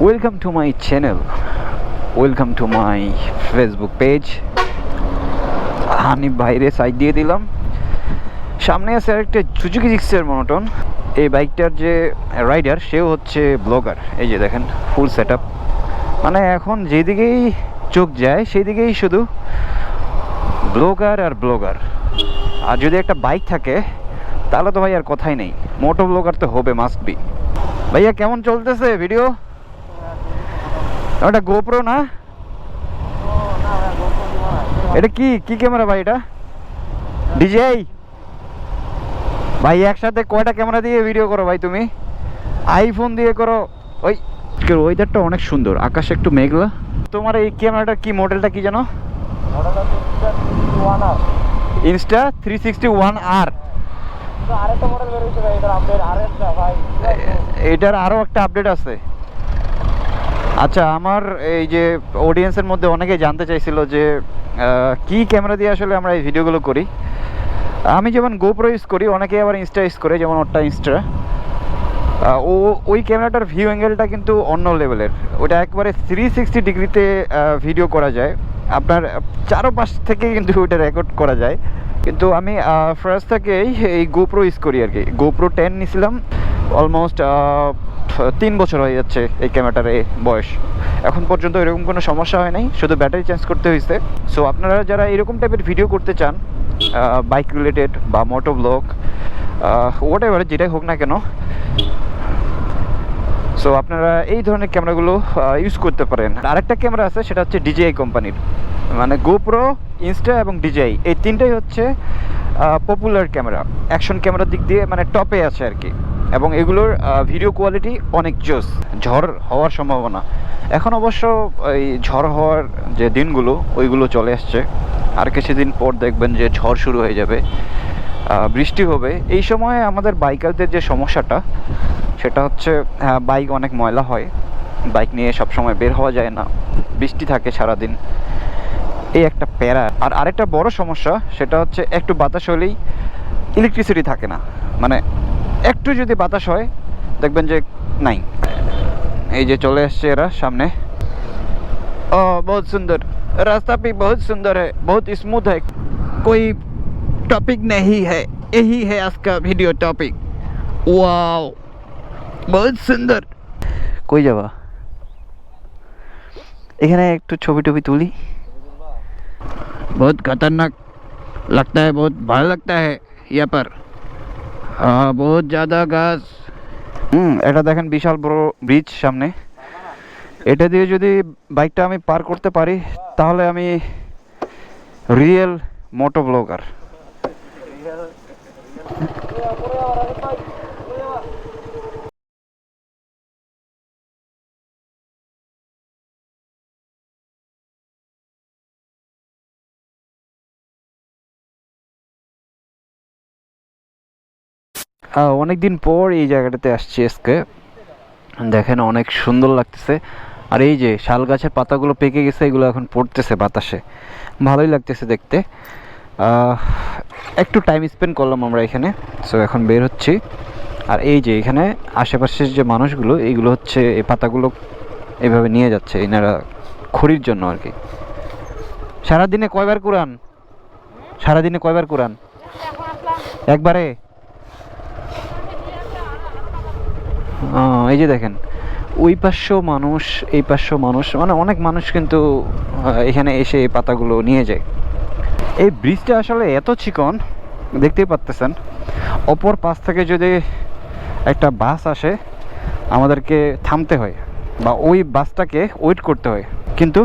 Welcome to my channel. Welcome to my Facebook page. Hanif ভাইরে side দিয়ে দিলাম। সামনে আছে আরেকটা সুজুকি জিক্সের মনোটন। এই বাইকটার যে রাইডার সেও হচ্ছে ব্লগার। এই যে দেখেন ফুল সেটআপ। মানে এখন যেদিকেই চোখ যায় সেই দিকেই শুধু ব্লগার আর ব্লগার। আর যদি একটা বাইক থাকে তাহলে তো ভাই আর কথাই নেই, মোটো ব্লগার তো হবে, মাস্ট বি। ভাইয়া কেমন চলতেছে ভিডিও? ওটা গোপ্রো না? এটা কি কি ক্যামেরা ভাই? এটা ডিজিআই ভাই? একসাথে কয়টা ক্যামেরা দিয়ে ভিডিও করো ভাই তুমি? আইফোন দিয়ে করো? ওই ওয়েদারটা অনেক সুন্দর, আকাশে একটু মেঘলা। তোমার এই ক্যামেরাটার কি মডেলটা কি জানো? Insta 361R। এটার আরো একটা আপডেট আছে। আচ্ছা, আমার এই যে অডিয়েন্সের মধ্যে অনেকেই জানতে চাইছিল যে কি ক্যামেরা দিয়ে আসলে আমরা এই ভিডিওগুলো করি। আমি যেমন গোপ্রো ইউজ করি, অনেকে আবার ইনস্টা ইউজ করে, যেমন ওটা ইনস্টা। ওই ক্যামেরাটার ভিউ অ্যাঙ্গেলটা কিন্তু অন্য লেভেলের। ওটা একবারে 360 ডিগ্রিতে ভিডিও করা যায়, আপনার চারোপাশ থেকে কিন্তু ওইটা রেকর্ড করা যায়। কিন্তু আমি ফার্স্ট থেকেই এই গোপ্রো ইউজ করি আর কি। গোপ্রো 10 নিয়েছিলাম, অলমোস্ট 3 বছর হয়ে যাচ্ছে এই ক্যামেরাটার বয়স। এখন পর্যন্ত এরকম কোনো সমস্যা হয় নাই, শুধু ব্যাটারি চেঞ্জ করতে হয়েছে। সো আপনারা যারা এরকম টাইপের ভিডিও করতে চান, বাইক রিলেটেড বা মোটো ব্লগ হোয়াট এভার, যেটাই হোক না কেন, সো আপনারা এই ধরনের ক্যামেরাগুলো ইউজ করতে পারেন। আরেকটা ক্যামেরা আছে, সেটা হচ্ছে ডিজিআই কোম্পানির। মানে গোপ্রো, ইনস্টা এবং ডিজিআই, এই তিনটাই হচ্ছে পপুলার ক্যামেরা, অ্যাকশন ক্যামেরার দিক দিয়ে মানে টপে আছে আর কি। এবং এগুলোর ভিডিও কোয়ালিটি অনেক জোস। ঝড় হওয়ার সম্ভাবনা এখন অবশ্য, এই ঝড় হওয়ার যে দিনগুলো ওইগুলো চলে আসছে। আর কিছুদিন পর দেখবেন যে ঝড় শুরু হয়ে যাবে, বৃষ্টি হবে। এই সময় আমাদের বাইকারদের যে সমস্যাটা, সেটা হচ্ছে বাইক অনেক ময়লা হয়, বাইক নিয়ে সবসময় বের হওয়া যায় না, বৃষ্টি থাকে সারাদিন, এই একটা প্যারা। আর আরেকটা বড় সমস্যা, সেটা হচ্ছে একটু বাতাস হলেই ইলেকট্রিসিটি থাকে না। মানে একটু যদি বাতাস হয় দেখবেন যে নাই। এই যে চলে আসছে এরা সামনে। ও বহুত সুন্দর রাস্তা, भी बहुत सुंदर है, बहुत स्मूथ है, कोई टॉपिक नहीं है, यही है आज का वीडियो टॉपिक। वाओ बहुत सुंदर। কই যাবা? এখানে একটু ছবি টবি তুলি। बहुत खतरनाक लगता है, बहुत भारी लगता है यहाँ पर। हाँ, बहुत ज़्यादा घास। এটা দেখেন বিশাল বড় ব্রিজ সামনে। এটা দিয়ে যদি বাইকটা আমি পার করতে পারি তাহলে আমি রিয়েল মোটো ব্লগার। অনেকদিন পর এই জায়গাটাতে আসছি আজকে। দেখেন অনেক সুন্দর লাগতেছে। আর এই যে শাল গাছের পাতাগুলো পেকে গেছে, এগুলো এখন পড়তেছে বাতাসে, ভালোই লাগতেছে দেখতে। একটু টাইম স্পেন্ড করলাম আমরা এখানে। সো এখন বের হচ্ছি। আর এই যে এখানে আশেপাশের যে মানুষগুলো, এইগুলো হচ্ছে এই পাতাগুলো এইভাবে নিয়ে যাচ্ছে এনারা খড়ির জন্য আর কি। সারাদিনে কয়বার কুরান? সারাদিনে কয়বার কুরান? একবারে? এই যে দেখেন ওই পাঁচশো মানুষ, এই পাঁচশো মানুষ, মানে অনেক মানুষ কিন্তু এখানে এসে এই পাতাগুলো নিয়ে যায়। এই ব্রিজটা আসলে এত চিকন, দেখতেই পাচ্ছেন। অপর পাশ থেকে যদি একটা বাস আসে আমাদেরকে থামতে হয় বা ওই বাসটাকে ওয়েট করতে হয়। কিন্তু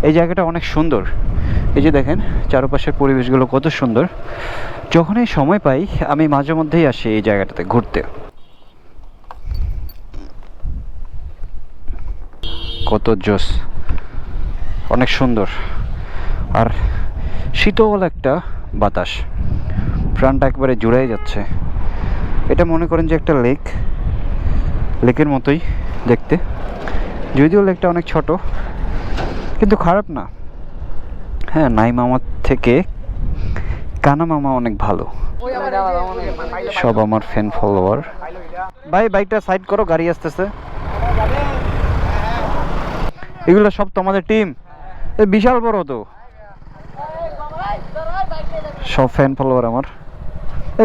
এই জায়গাটা অনেক সুন্দর। এই যে দেখেন চারপাশের পরিবেশগুলো কত সুন্দর। যখনই সময় পাই আমি মাঝে মধ্যেই আসি এই জায়গাটাতে ঘুরতে। কত জোস, অনেক সুন্দর। আর শীতল একটা বাতাস, প্রাণটা একবারে জুড়াই যাচ্ছে। এটা মনে করেন যে একটা লেকের মতোই দেখতে, যদিও লেকটা অনেক ছোট, কিন্তু খারাপ না। হ্যাঁ, নাই মামার থেকে কানা মামা অনেক ভালো। সব আমার ফ্যান ফলোয়ার। ভাই বাইকটা সাইড করো, গাড়ি আসতেছে। এগুলো সব তোমাদের টিম? বিশাল বড় তো, সব ফ্যান ফলোয়ার আমার।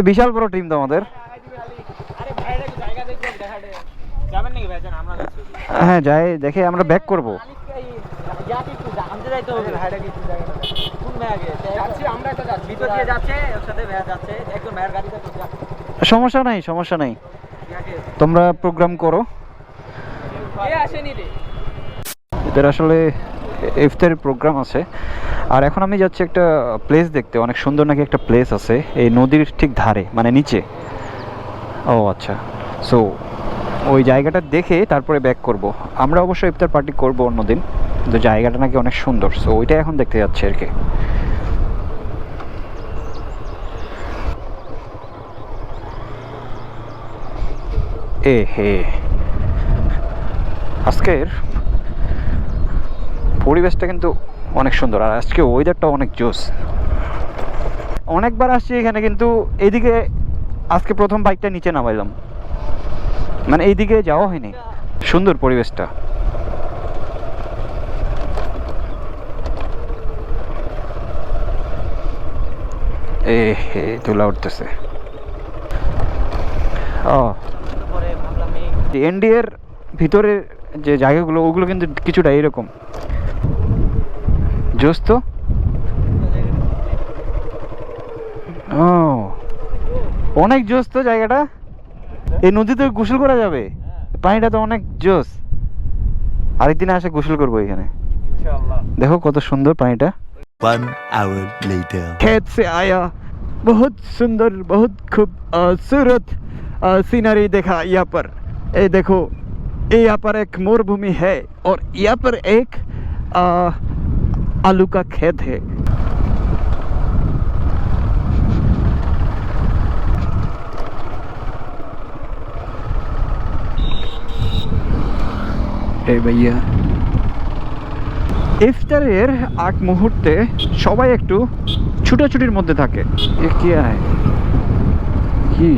বিশাল বড় টিম তোমাদের। হ্যাঁ যাই, দেখে আমরা ব্যাক করবো। সমস্যা নাই, সমস্যা নাই, তোমরা প্রোগ্রাম করো। এদের আসলে ইফতারের প্রোগ্রাম আছে। আর এখন আমি যাচ্ছি একটা প্লেস দেখতে, অনেক সুন্দর নাকি একটা প্লেস আছে এই নদীর ঠিক ধারে, মানে নিচে। ও আচ্ছা, সো ওই জায়গাটা দেখে তারপরে ব্যাক করব। আমরা অবশ্যই ইফতার পার্টি করব অন্যদিন, কিন্তু জায়গাটা নাকি অনেক সুন্দর, সো ওইটা এখন দেখতে যাচ্ছি আর কি। এ হে, আজকের পরিবেশটা কিন্তু অনেক সুন্দর, আর আজকে ওয়েদারটা অনেক জোস। অনেকবার আসছি এখানে, কিন্তু এইদিকে আজকে প্রথম বাইকটা নিচে নামাইলাম, মানে এইদিকে যাওয়া হয়নি। সুন্দর পরিবেশটা। এ হে, ধুলা উঠতেছে। ও, এনডিএর ভিতরে যে জায়গাগুলো ওগুলো কিন্তু কিছুটা এরকম জোস তো। ও, অনেক জোস তো জায়গাটা। এই নদীতে গোসল করা যাবে, পানিটা তো অনেক জোস। আরেকদিন আসে গোসল করবো এখানে। দেখো কত সুন্দর পানিটা। 1 hour later. खेत से आया, बहुत सुंदर, बहुत खूबसूरत सीनरी देखा यहाँ पर। ये देखो, ये यहाँ पर एक मरुभूमि है और यहाँ पर एक आलू का खेत है। ए भैया, ইফতারের আগ মুহূর্তে সবাই একটু ছুটাছুটির মধ্যে থাকে। এ কি আয় কি